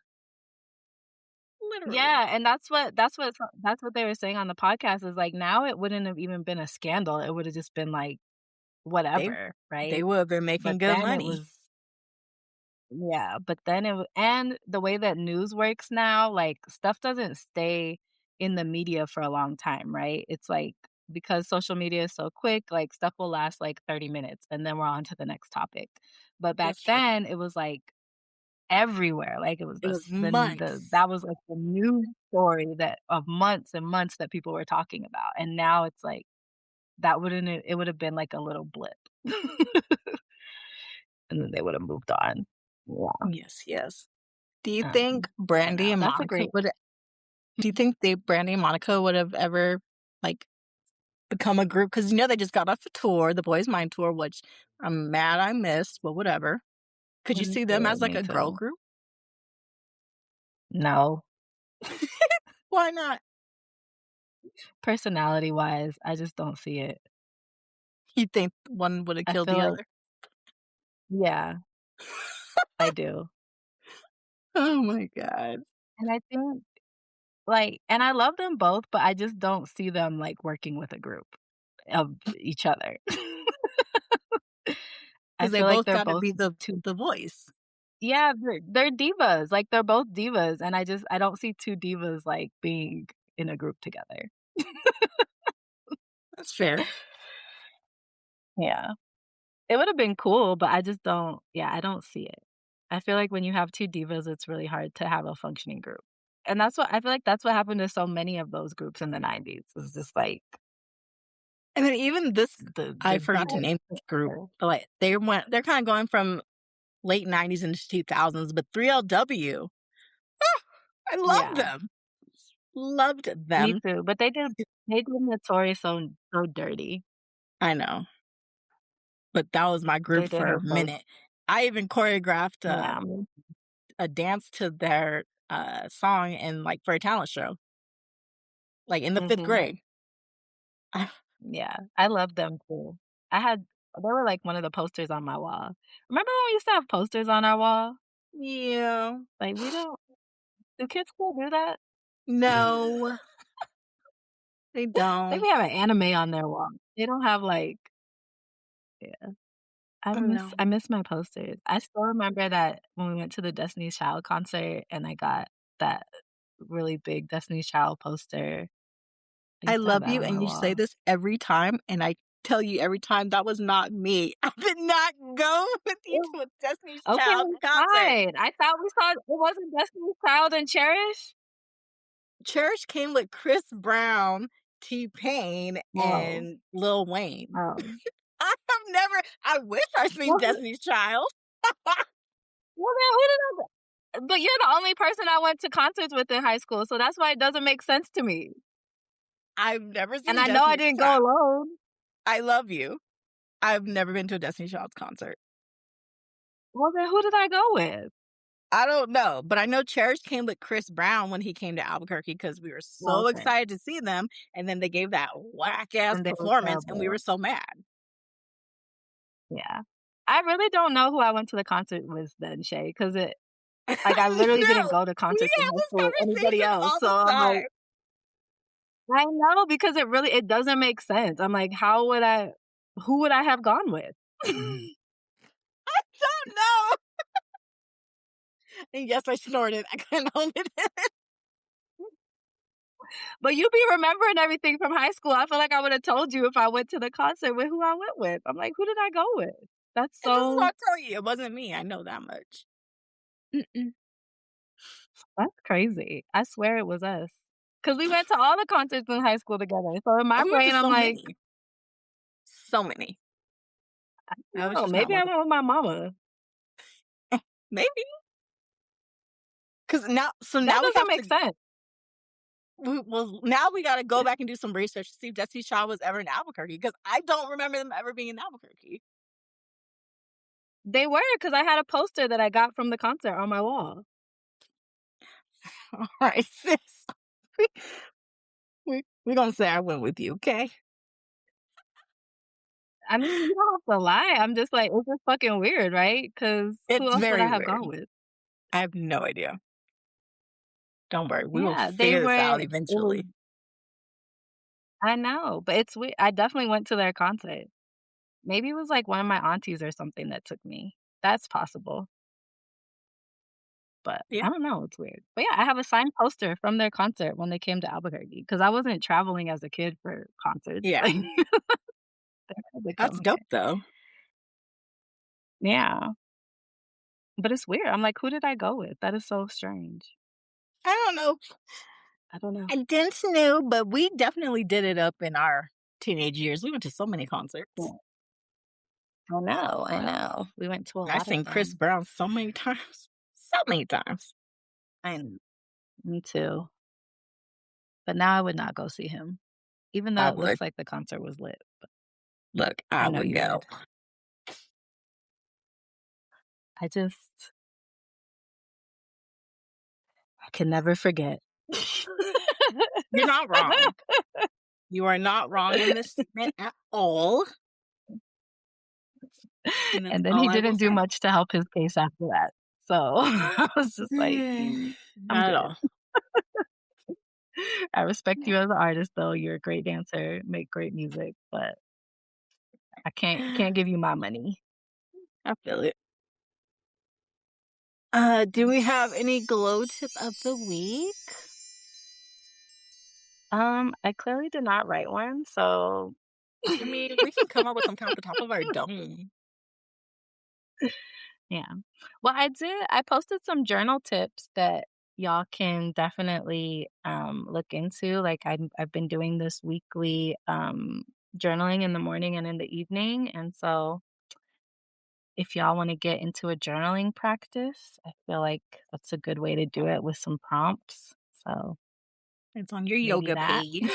Literally.
Yeah, and that's what they were saying on the podcast is, like, now it wouldn't have even been a scandal, it would've just been, like,
They
whatever,
they
right?
would have been
But
making good
then it
money.
was yeah, but then and the way that news works now, like, stuff doesn't stay in the media for a long time, right? It's like because social media is so quick, like, stuff will last, like, 30 minutes, and then we're on to the next topic. But back
That's true.
then, it was, like, everywhere, like, it was
It was
the
months.
that was, like, the news story that of months and months that people were talking about, and now it's like, that wouldn't it would have been, like, a little blip. And then they would have moved on. Yeah,
Yes, yes. Do you think
I
Brandy
know,
and
that's a
Monica
great
would do you think they Brandy and Monica would have ever, like, become a group? Because they just got off a tour, the Boys Mind tour, which I'm mad I missed, but whatever. Could you
Me
see them
too,
as, like,
me
a girl
too.
group?
No.
Why not?
Personality-wise, I just don't see it.
You think one would have
I
killed
feel
the
like
other?
yeah, I do.
Oh my god.
And I think, like and I love them both, but I just don't see them, like, working with a group of each other. I
Because they
feel like
both
they're
gotta
both
be
too
the voice.
yeah, they're divas, like, they're both divas, and I don't see 2 divas, like, being in a group together.
That's fair.
Yeah. It would've been cool, but I just don't yeah, I don't see it. I feel like when you have 2 divas, it's really hard to have a functioning group. And that's what I feel like that's what happened to so many of those groups in the '90s. It's just like
And then even this
the
I forgot to
duo.
name this group, but, like, they're kinda going from late 90s into 2000s, but 3LW, I love
Yeah,
them. Loved
me
them.
too, but they did Notorious so dirty.
I know, but that was my group
They did
for
her
a
so
minute. I even choreographed
yeah,
a dance to their song in like for a talent show, like in the fifth
mhm,
grade.
yeah, I love them too. I had they were like one of the posters on my wall. Remember when we used to have posters on our wall?
Yeah.
Like, we don't do kids still do that?
No, they
They
don't.
be having anime on their wall. They don't have, like yeah,
No.
I miss my posters. I still remember that when we went to the Destiny's Child concert and I got that really big Destiny's Child poster. I
I
used to have
love
that
you,
on my
and you say
wall.
this every time, and I tell you every time that was not me. I did not go with you
Ooh,
to a Destiny's
okay,
Child concert.
fine. I thought we saw it wasn't Destiny's Child and Cherish?
Church came with Chris Brown, T-Pain,
No.
and Lil Wayne.
Oh.
I wish I seen
Well,
Destiny's Child.
then who did I but you're the only person I went to concerts with in high school, so that's why it doesn't make sense to me.
I've never
And
seen
I know I
Destiny's
didn't go
Child.
alone.
I love you. I've never been to a Destiny's Child's concert.
Well, then who did I go with?
I don't know, but I know Cherish came with Chris Brown when he came to Albuquerque because we were
Oh,
so
okay.
excited to see them, and then they gave that whack ass
And they were
performance, and we were
terrible.
so mad.
Yeah. I really don't know who I went to the concert with then, Shay, because it like, I literally didn't
No,
go to
we
concerts in
have
high
this
school with anybody
conversation
else,
all
so
the
I'm like
time.
I know, because it doesn't make sense. I'm like, who would I have gone with?
Don't know. And yes, I snorted. I couldn't hold it in.
But you be remembering everything from high school. I feel like I would've told you if I went to the concert with who I went with. I'm like, "Who did I go with?" That's
And this is what
so
I tell you. It wasn't me. I know that much. Mm-mm.
that's crazy. I swear it was us, cause we went to all the concerts in high school together. So in my
We went to
brain, I'm
so
like,
many. So many. I was
"No,
just not
maybe
one
I
of
went with my mama."
them. Maybe. Because
That
now we
doesn't
have
make
to
sense.
well, now we gotta go back and do some research to see if Destiny's Child was ever in Albuquerque, because I don't remember them ever being in Albuquerque.
They were, cause I had a poster that I got from the concert on my wall.
Alright, sis. We we're gonna say I went with you, okay?
I mean, you don't have to lie. I'm just like, it's just fucking weird, right? Cause who
It's
else would I
very
have
weird.
gone with?
I have no idea. Don't worry, we will
Yeah, they
figure this out
were it was
eventually.
I know, but it's weird. I definitely went to their concert. Maybe it was, like, one of my aunties or something that took me. That's possible, but
Yeah,
I don't know, it's weird. But, yeah, I have a signed poster from their concert when they came to Albuquerque because I wasn't traveling as a kid for concerts,
yeah.
like, they had to
That's
come here.
dope though.
Yeah, but it's weird. I'm like, "Who did I go with?" That is so strange.
I don't know.
I don't know.
I didn't know, but we definitely did it up in our teenage years. We went to so many concerts.
Yeah. I know, I know. We went to a
I
lot of
seen Chris
them.
Brown so many times. So many times.
I kn Me too, but now I would not go see him, even though
I
it
would.
looks like the concert was lit, but
Look,
I
I
know
would
you
go.
would. I just I can never forget.
You're not wrong. You are not wrong in this statement at all. And that's
And then
all
he
I will
didn't do
say.
much to help his case after that. So, I was just like, I'm
Not at
good."
all.
I respect you as an artist, though. You're a great dancer, make great music, but I can't give you my money.
I feel it. Do we have any glow tip of the week?
I clearly did not write one, so
I mean, we can come up with something off the top of our dome.
yeah. Well, I posted some journal tips that y'all can definitely, look into, like, I've been doing this weekly, journaling in the morning and in the evening, and so if y'all wanna get into a journaling practice, I feel like that's a good way to do it with some prompts, so
It's on your
maybe
yoga
that.
page.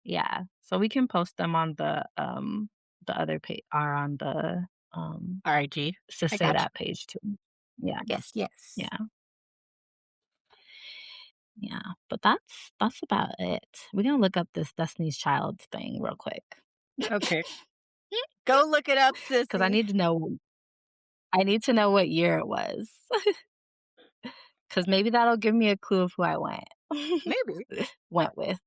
Yeah, so we can post them on the other page or on the,
RIG.
to
I
say
got you.
that page too. Yeah,
Yes, yes.
yeah, yeah, but that's about it. We're gonna look up this Destiny's Child thing real quick
Okay. Go look it up,
because
sissy.
I need to know what year it was, because maybe that'll give me a clue of who I
Maybe.
went with.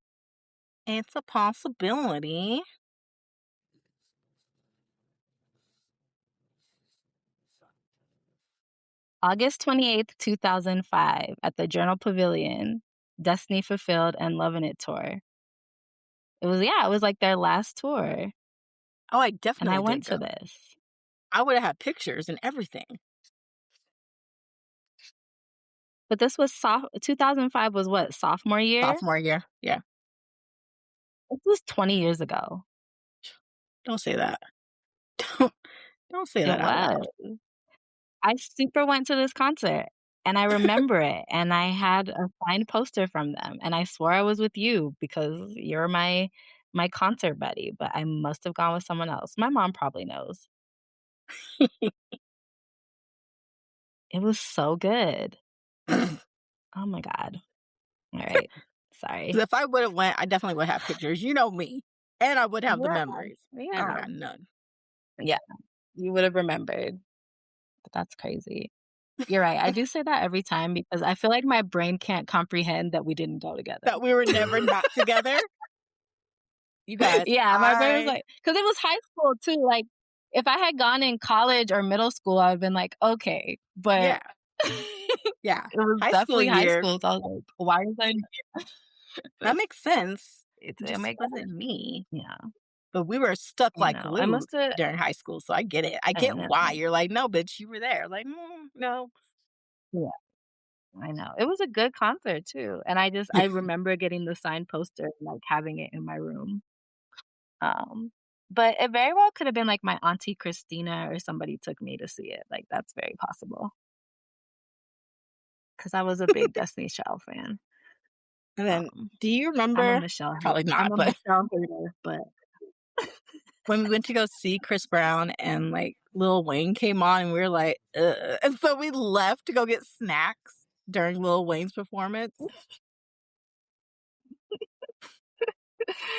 It's a possibility.
August 28th, 2005, at the Journal Pavilion, Destiny Fulfilled and Lovin' It tour. It was like their last tour,
Oh, I
and I
definitely
went
did
to
go.
this.
I would have had pictures and everything.
But this was 2005 was what, sophomore year?
Sophomore year. Yeah.
This was 20 years ago.
Don't say that. Don't, don't say
It
that out
was.
loud.
I super went to this concert, and I remember it, and I had a signed poster from them, and I swore I was with you because you're my concert buddy, but I must have gone with someone else. My mom probably knows. It was so good. Oh my god. Alright. Sorry.
If I would have went, I definitely would have pictures. You know me. And I would have the
Yeah,
memories. I don't
yeah.
got none.
Yeah, you would have remembered, but that's crazy. You're right, I do say that every time because I feel like my brain can't comprehend that we didn't go together.
That we were never not together. You guys,
Yeah, my brain was like, because it was high school too, like, if I had gone in college or middle school, I would've been like, "Okay," but
yeah, yeah.
it was
High school
definitely high
year,
school, so I was like, "Why was I"
that makes sense. It
it
just
makes
wasn't me.
yeah,
But we were stuck
I
like
know. I
glue
must've
during high school, so I get it. I
I
get why.
know.
You're like, "No, bitch, you were there." Like, no."
Yeah, I know. It was a good concert too, and I remember getting the signed poster and, like, having it in my room. Um, but it very well could have been, like, my auntie Christina or somebody took me to see it, like, that's very possible because I was a big Destiny's Child fan.
And then,
Um,
do you
I'm a
remember
Michelle hate
probably
I'm
not,
a
but
Michelle hater, but
when we went to go see Chris Brown and, like, Lil Wayne came on and we were like, "Ugh," and so we left to go get snacks during Lil Wayne's performance.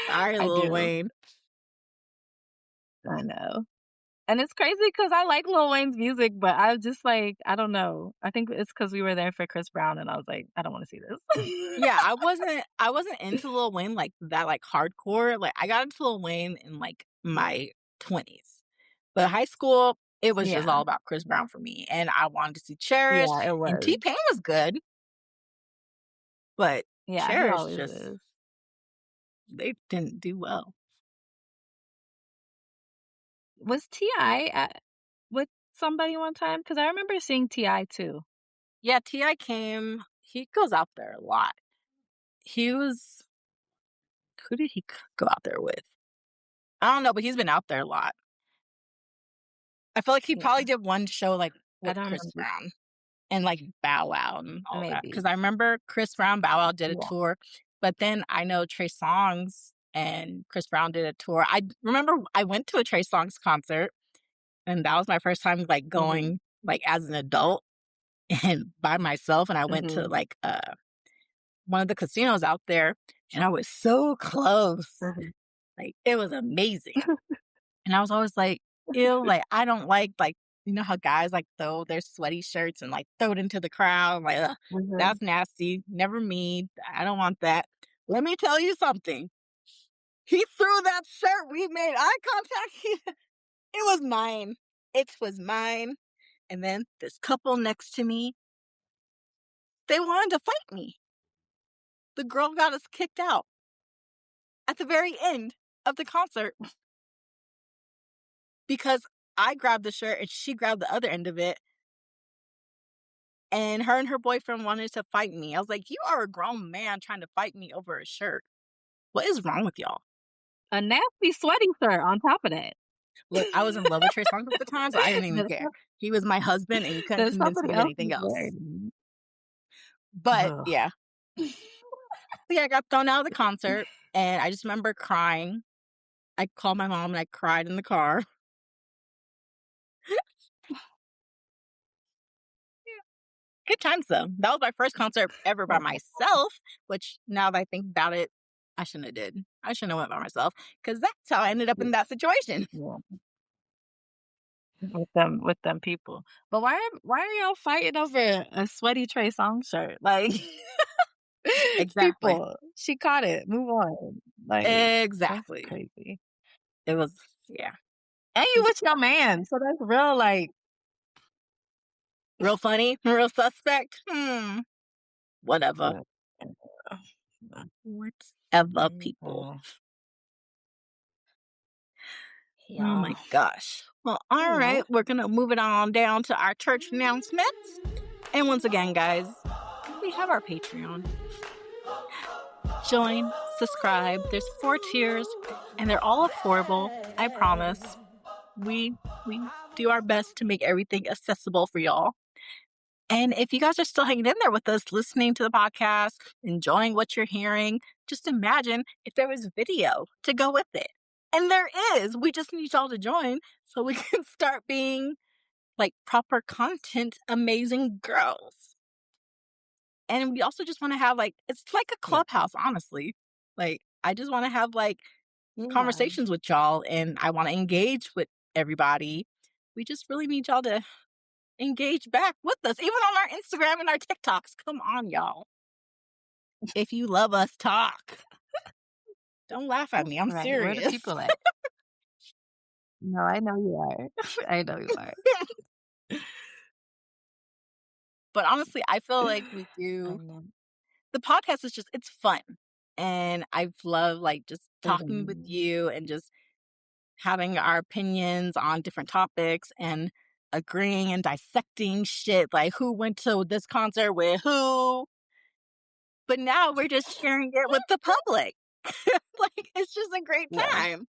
Sorry,
I
Lil
do.
Wayne.
I know. And it's crazy because I like Lil Wayne's music, but I was just like, I don't know. I think it's because we were there for Chris Brown, and I was like, "I don't wanna see this."
Yeah, I wasn't into Lil Wayne like that, like, hardcore. Like, I got into Lil Wayne in, like, my 20s. But high school, it was just
Yeah.
all about Chris Brown for me, and I wanted to see Cherish,
Yeah, it
and
was.
T-Pain was good, but
Yeah, he
Cherish
always
just
is.
they didn't do well.
Was T.I. with somebody one time? Because I remember seeing T.I. too.
Yeah, T.I. came he goes out there a lot. He was who did he go out there with? I don't know, but he's been out there a lot. I feel like he
Yeah,
probably did one show, like,
I
with
don't
Chris
remember.
Brown and, like, Bow Wow and all that. Because
Maybe.
I remember Chris Brown, Bow Wow did a
Yeah.
tour, but then I know Trey Songz and Chris Brown did a tour. I remember I went to a Trey Songz concert, and that was my first time, like,
Mhm,
going, like, as an adult and by myself, and I went to,
mhm,
like, one of the casinos out there, and I was so close.
mhm.
Like, it was amazing. And I was always like, "Ew," like, I don't like, you know how guys, like, throw their sweaty shirts and, like, throw it into the crowd? I'm like, "Ugh,
Mhm.
that's nasty. Never me. I don't want that." Let me tell you something. He threw that shirt. We made eye contact. It was mine. It was mine. And then this couple next to me, they wanted to fight me. The girl got us kicked out at the very end of the concert because I grabbed the shirt and she grabbed the other end of it, and her boyfriend wanted to fight me. I was like, "You are a grown man trying to fight me over a shirt. What is wrong with y'all?"
A nasty sweaty shirt on top of that.
Look, I was in love with Trey Songz at the time, so I didn't even
That
care. He was my husband, and you couldn't
that
convince me
somebody
of
else
anything
is
else.
there.
But,
Ugh.
yeah. Yeah, I got thrown out of the concert, and I just remember crying. I called my mom, and I cried in the car. Good times, though. That was my first concert ever by
Oh,
myself, which now that I think about it, I shouldn't have did. I shouldn't have went by myself, because that's how I ended up in that situation.
yeah, with them people. But why are y'all fighting over a sweaty Trey Songz shirt? Like,
Exactly.
people, she caught it. Move on. Like, that's
Exactly.
crazy.
It was yeah.
And
It
you
was
with your man, so that's real. Like,
real funny, real suspect. Whatever.
uh,
Whatever, people. Oh
yeah,
my gosh. Well, all right.
yeah.
We're going to move it on down to our church announcements. And once again, guys, we have our Patreon. Join, subscribe. There's 4 tiers, and they're all affordable. I promise. We do our best to make everything accessible for y'all. And if you guys are still hanging in there with us, listening to the podcast, enjoying what you're hearing, just imagine if there was video to go with it. And there is. We just need y'all to join so we can start being like proper content, amazing girls. And we also just want to have like, it's like a
Yeah.
clubhouse, honestly. Like, I just want to have like
Yeah.
conversations with y'all, and I want to engage with everybody. We just really need y'all to engage back with us, even on our Instagram and our TikToks. Come on, y'all. If you love us, talk. Don't laugh at me. I'm
Right. Where the
serious.
people at? No, I know you are. I know you are.
But honestly, I feel like we
I
do.
know.
The podcast is just, it's fun. And I've loved like just
It
talking with
is.
you and just having our opinions on different topics and agreeing and dissecting shit like who went to this concert with who. But now we're just sharing it with the public. Like, it's just a great
Yeah,
time.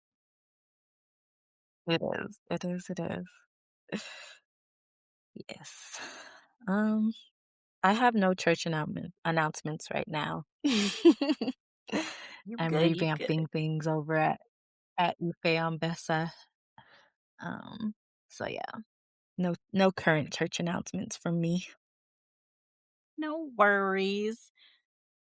it is. It is. It is. Yes. Um, I have no church announcements right now.
You
I'm
good, you good.
revamping things over at Ife Bessa. Um, so yeah, no current church announcements from me.
No worries.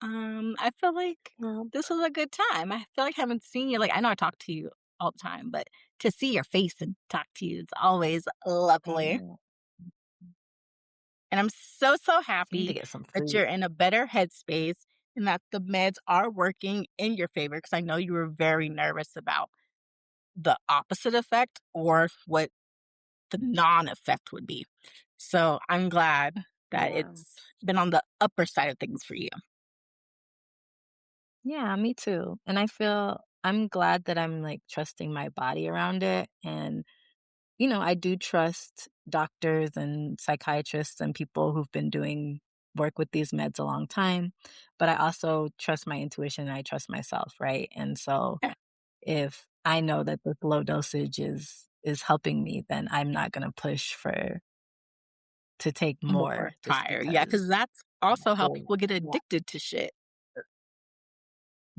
I feel like
No.
this was a good time. I feel like I haven't seen you. Like, I know I talk to you all the time, but to see your face and talk to you, it's always lovely.
Yeah.
And I'm so
I need to
happy
get some
that
fruit.
you're in a better headspace and that the meds are working in your favor. Because I know you were very nervous about the opposite effect or what the non effect would be. So I'm glad that
Yeah.
it's been on the upper side of things for you.
Yeah, me too. And I'm glad that I'm like trusting my body around it. And, I do trust doctors and psychiatrists and people who've been doing work with these meds a long time. But I also trust my intuition and I trust myself, right? And so
Yeah,
if I know that this low dosage is helping me, then I'm not gonna push for to take
more
more just
higher. Yeah,
because
because that's
I
also how
feel
people get
yeah,
addicted to shit.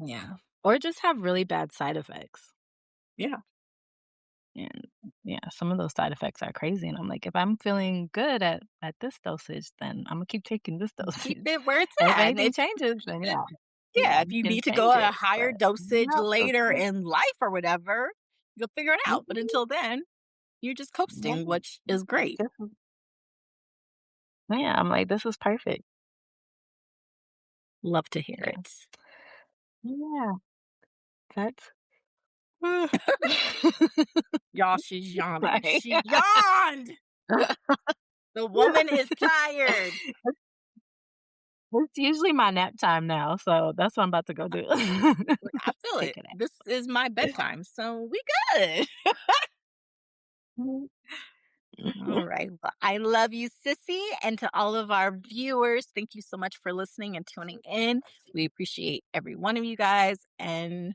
yeah. Or just have really bad side effects.
Yeah.
And yeah, some of those side effects are crazy. And I'm like, if I'm feeling good at this dosage, then I'm gonna keep taking this
Keep
dosage.
it where it's
And if
at. And
anything
if
changes, then yeah,
yeah,
yeah,
if
you
you
can
need to go
change
at a
it.
higher
But
dosage
yeah,
later in life or whatever, you'll figure it out. But
mhm,
until then, you're just
yeah,
coasting, which is great.
this is yeah, I'm like, this is perfect.
Love to hear
Yeah.
it.
Yeah. That's
Y'all, she's yawning.
sorry.
She yawned. The woman is tired.
It's usually my nap time now, so that's what I'm about to go do.
Like, I feel
Take
it.
a nap.
This is my bedtime, so we good.
Mhm.
All right. Well, I love you, Sissy. And to all of our viewers, thank you so much for listening and tuning in. We appreciate every one of you guys. And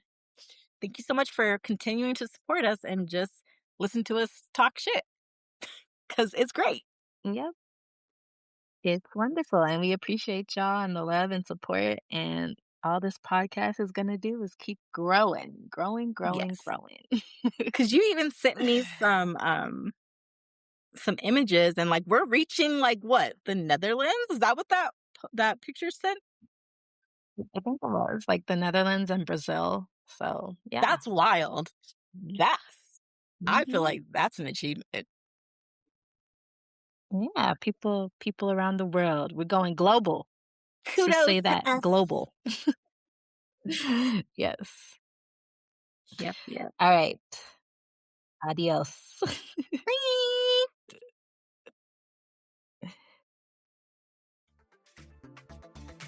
thank you so much for continuing to support us and just listen to us talk shit because it's great.
Yep. It's wonderful, and we appreciate y'all and the love and support, and all this podcast is gonna do is keep growing, growing, growing,
Yes.
growing.
Because you even sent me some images, and like we're reaching like what, the Netherlands? Is that what that picture said?
I think it was, like, the Netherlands and Brazil, so, yeah.
That's wild. I feel
Mhm.
like that's an achievement.
Yeah, people around the world. We're going global. Let's just
Kudos
say
to
that,
us.
global. Yes.
Yep, yep.
All right. Adios.
Bye.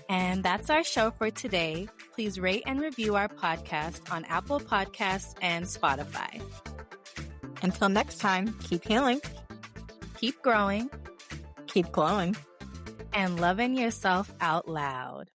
And that's our show for today. Please rate and review our podcast on Apple Podcasts and Spotify.
Until next time, keep healing,
Keep growing,
keep glowing.
and loving yourself out loud.